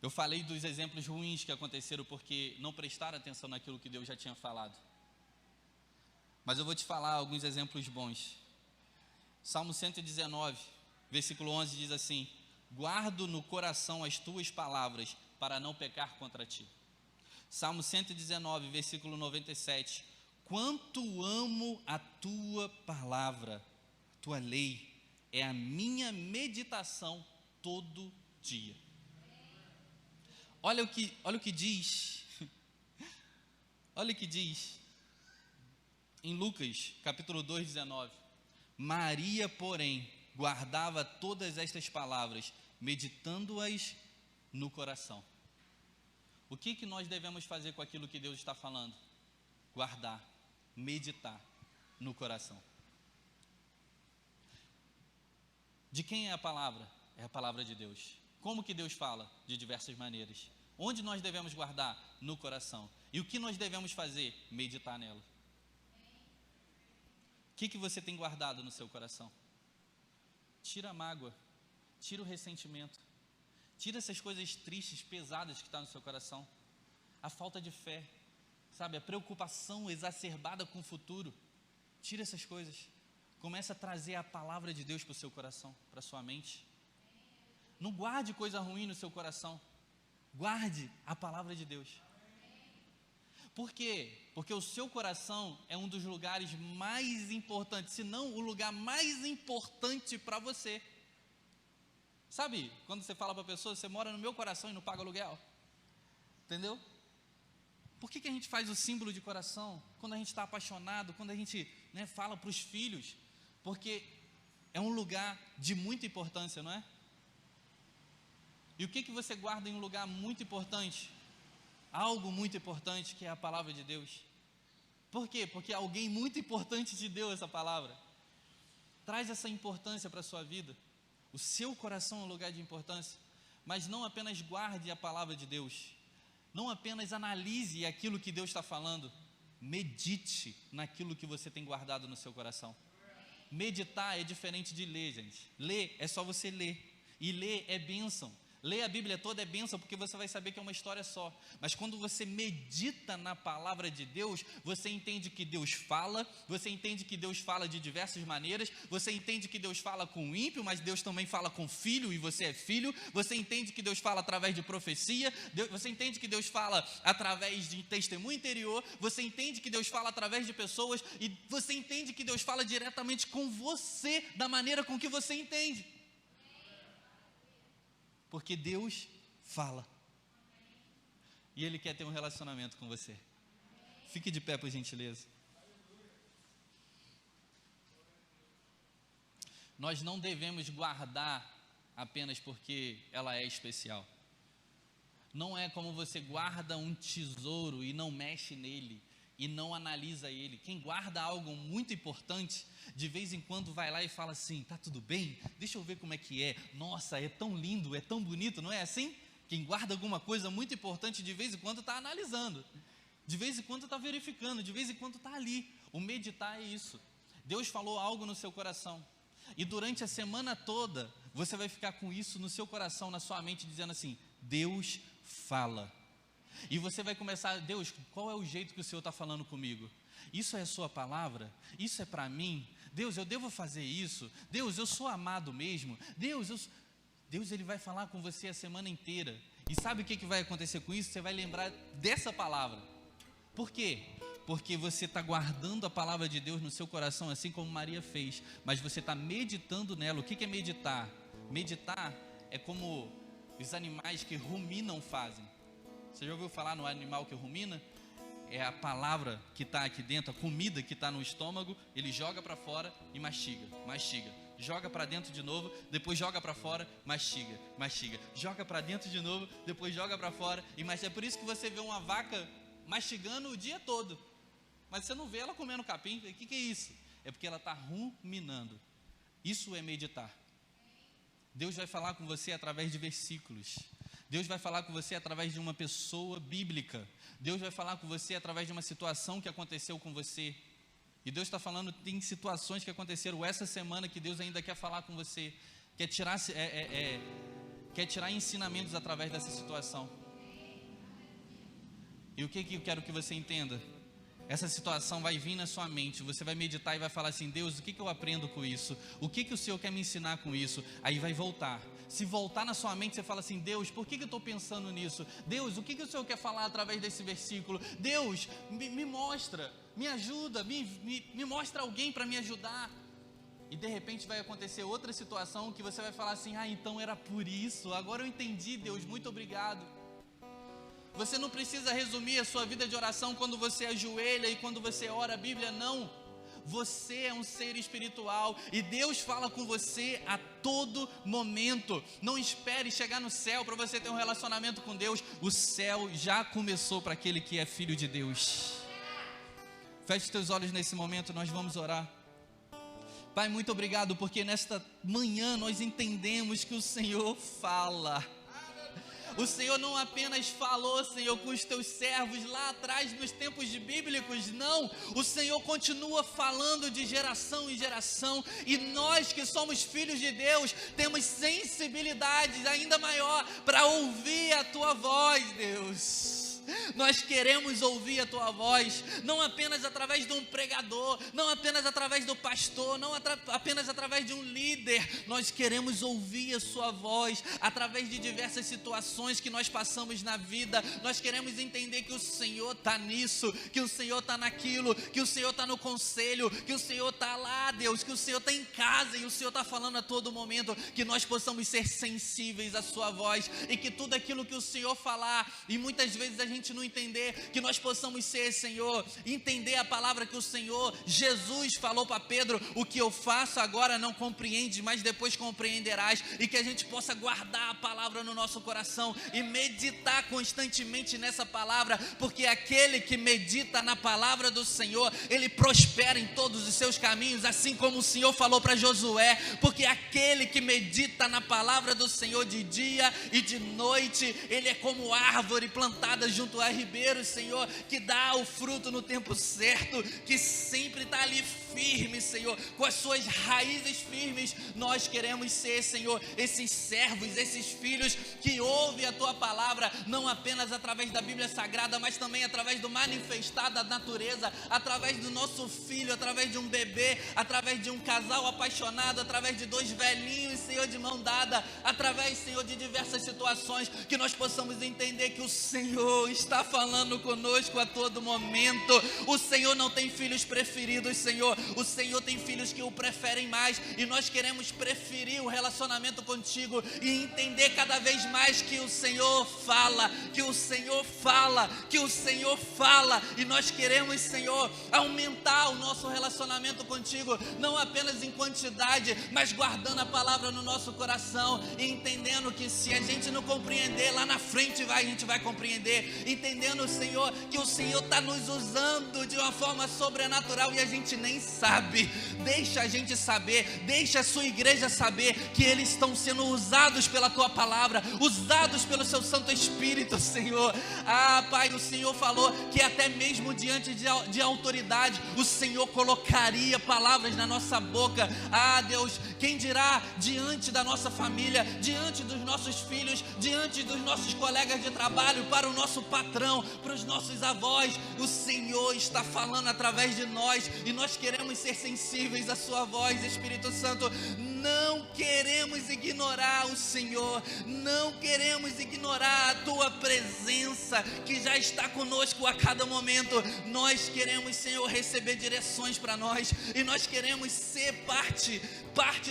Eu falei dos exemplos ruins que aconteceram porque não prestaram atenção naquilo que Deus já tinha falado. Mas eu vou te falar alguns exemplos bons. Salmo 119, versículo 11 diz assim: guardo no coração as tuas palavras para não pecar contra ti. Salmo 119, versículo 97: quanto amo a tua palavra, a tua lei é a minha meditação todo dia. Olha o que diz, olha o que diz em Lucas, capítulo 2, 19. Maria, porém, guardava todas estas palavras, meditando-as no coração. O que nós devemos fazer com aquilo que Deus está falando? Guardar, meditar no coração. De quem é a palavra? É a palavra de Deus. Como que Deus fala? De diversas maneiras. Onde nós devemos guardar? No coração. E o que nós devemos fazer? Meditar nela. O que você tem guardado no seu coração? Tira a mágoa, tira o ressentimento, tira essas coisas tristes, pesadas que estão no seu coração. A falta de fé, sabe? A preocupação exacerbada com o futuro. Tira essas coisas. Começa a trazer a palavra de Deus para o seu coração, para a sua mente. Não guarde coisa ruim no seu coração. Guarde a palavra de Deus. Por quê? Porque o seu coração é um dos lugares mais importantes, se não o lugar mais importante para você. Sabe, quando você fala para a pessoa, você mora no meu coração e não paga aluguel. Entendeu? Por que a gente faz o símbolo de coração? Quando a gente está apaixonado, quando a gente fala para os filhos. Porque é um lugar de muita importância, não é? E o que você guarda em um lugar muito importante? Algo muito importante, que é a palavra de Deus. Por quê? Porque alguém muito importante te deu essa palavra. Traz essa importância para a sua vida. O seu coração é um lugar de importância. Mas não apenas guarde a palavra de Deus. Não apenas analise aquilo que Deus está falando. Medite naquilo que você tem guardado no seu coração. Meditar é diferente de ler, gente. Ler é só você ler. E ler é bênção. Ler a Bíblia toda é bênção, porque você vai saber que é uma história só. Mas quando você medita na palavra de Deus, você entende que Deus fala, você entende que Deus fala de diversas maneiras, você entende que Deus fala com o ímpio, mas Deus também fala com filho, e você é filho, você entende que Deus fala através de profecia, você entende que Deus fala através de testemunho interior, você entende que Deus fala através de pessoas, e você entende que Deus fala diretamente com você, da maneira com que você entende. Porque Deus fala. E Ele quer ter um relacionamento com você. Fique de pé, por gentileza. Nós não devemos guardar apenas porque ela é especial. Não é como você guarda um tesouro e não mexe nele e não analisa ele. Quem guarda algo muito importante, de vez em quando vai lá e fala assim: tá tudo bem? Deixa eu ver como é que é. Nossa, é tão lindo, é tão bonito, não é assim? Quem guarda alguma coisa muito importante, de vez em quando está analisando, de vez em quando está verificando, de vez em quando está ali. O meditar é isso. Deus falou algo no seu coração, e durante a semana toda você vai ficar com isso no seu coração, na sua mente, dizendo assim: Deus fala. E você vai começar: Deus, qual é o jeito que o Senhor está falando comigo? Isso é a sua palavra? Isso é para mim? Deus, eu devo fazer isso? Deus, eu sou amado mesmo? Deus, Ele vai falar com você a semana inteira. E sabe o que vai acontecer com isso? Você vai lembrar dessa palavra. Por quê? Porque você está guardando a palavra de Deus no seu coração, assim como Maria fez. Mas você está meditando nela. O que é meditar? Meditar é como os animais que ruminam fazem. Você já ouviu falar no animal que rumina? É a palavra que está aqui dentro, a comida que está no estômago, ele joga para fora e mastiga, joga para dentro de novo, depois joga para fora, mastiga, joga para dentro de novo, depois joga para fora e mastiga. É por isso que você vê uma vaca mastigando o dia todo, mas você não vê ela comendo capim. O que é isso? É porque ela está ruminando. Isso é meditar. Deus vai falar com você através de versículos. Deus vai falar com você através de uma pessoa bíblica. Deus vai falar com você através de uma situação que aconteceu com você. E Deus está falando, tem situações que aconteceram essa semana que Deus ainda quer falar com você, quer tirar ensinamentos através dessa situação. E o que eu quero que você entenda? Essa situação vai vir na sua mente, você vai meditar e vai falar assim: Deus, o que eu aprendo com isso? O que o Senhor quer me ensinar com isso? Aí vai voltar. Se voltar na sua mente, você fala assim: Deus, por que eu estou pensando nisso? Deus, o que o Senhor quer falar através desse versículo? Deus, me mostra, me ajuda, me mostra alguém para me ajudar. E de repente vai acontecer outra situação que você vai falar assim: ah, então era por isso, agora eu entendi, Deus, muito obrigado. Você não precisa resumir a sua vida de oração quando você ajoelha e quando você ora a Bíblia, não. Você é um ser espiritual e Deus fala com você a todo momento. Não espere chegar no céu para você ter um relacionamento com Deus. O céu já começou para aquele que é filho de Deus. Feche teus olhos nesse momento, nós vamos orar. Pai, muito obrigado, porque nesta manhã nós entendemos que o Senhor fala. O Senhor não apenas falou, Senhor, com os teus servos lá atrás nos tempos bíblicos, não. O Senhor continua falando de geração em geração, e nós que somos filhos de Deus temos sensibilidade ainda maior para ouvir a tua voz, Deus. Nós queremos ouvir a tua voz, não apenas através de um pregador, não apenas através do pastor, não apenas através de um líder. Nós queremos ouvir a sua voz através de diversas situações que nós passamos na vida. Nós queremos entender que o Senhor está nisso, que o Senhor está naquilo, que o Senhor está no conselho, que o Senhor está lá, Deus, que o Senhor está em casa e o Senhor está falando a todo momento. Que nós possamos ser sensíveis à sua voz, e que tudo aquilo que o Senhor falar, e muitas vezes a gente não entender, que nós possamos ser, Senhor, entender a palavra que o Senhor Jesus falou para Pedro: o que eu faço agora não compreendes, mas depois compreenderás. E que a gente possa guardar a palavra no nosso coração e meditar constantemente nessa palavra, porque aquele que medita na palavra do Senhor, ele prospera em todos os seus caminhos, assim como o Senhor falou para Josué. Porque aquele que medita na palavra do Senhor de dia e de noite, ele é como árvore plantada junto a ribeiro, Senhor, que dá o fruto no tempo certo, que sempre está ali firme, Senhor, com as suas raízes firmes. Nós queremos ser, Senhor, esses servos, esses filhos que ouvem a tua palavra, não apenas através da Bíblia Sagrada, mas também através do manifestar da natureza, através do nosso filho, através de um bebê, através de um casal apaixonado, através de dois velhinhos, Senhor, de mão dada, através, Senhor, de diversas situações, que nós possamos entender que o Senhor está falando conosco a todo momento. O Senhor não tem filhos preferidos, Senhor. O Senhor tem filhos que o preferem mais, e nós queremos preferir o relacionamento contigo e entender cada vez mais que o Senhor fala, que o Senhor fala, que o Senhor fala, e nós queremos, Senhor, aumentar o nosso relacionamento contigo, não apenas em quantidade, mas guardando a palavra no nosso coração e entendendo que se a gente não compreender, lá na frente a gente vai compreender, entendendo, Senhor, que o Senhor está nos usando de uma forma sobrenatural e a gente nem sabe. Deixa a gente saber, deixa a sua igreja saber que eles estão sendo usados pela tua palavra, usados pelo seu Santo Espírito, Senhor. Pai, o Senhor falou que até mesmo diante de autoridade, o Senhor colocaria palavras na nossa boca. Deus, quem dirá diante da nossa família, diante dos nossos filhos, diante dos nossos colegas de trabalho, para o nosso patrão, para os nossos avós. O Senhor está falando através de nós e nós queremos ser sensíveis à sua voz, Espírito Santo. Não queremos ignorar o Senhor, não queremos ignorar a tua presença que já está conosco a cada momento. Nós queremos, Senhor, receber direções para nós, e nós queremos ser parte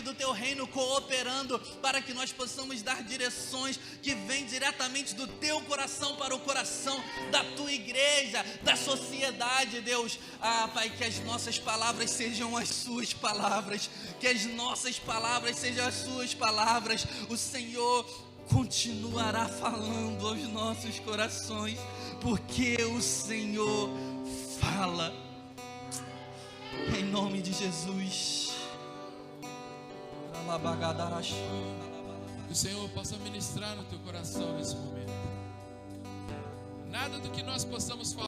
do teu reino, cooperando para que nós possamos dar direções que vêm diretamente do teu coração para o coração da tua igreja, da sociedade, Deus. Pai, que as nossas palavras sejam as suas palavras, que as nossas palavras sejam as suas palavras. O Senhor continuará falando aos nossos corações, porque o Senhor fala. Em nome de Jesus. Que o Senhor possa ministrar no teu coração nesse momento. Nada do que nós possamos falar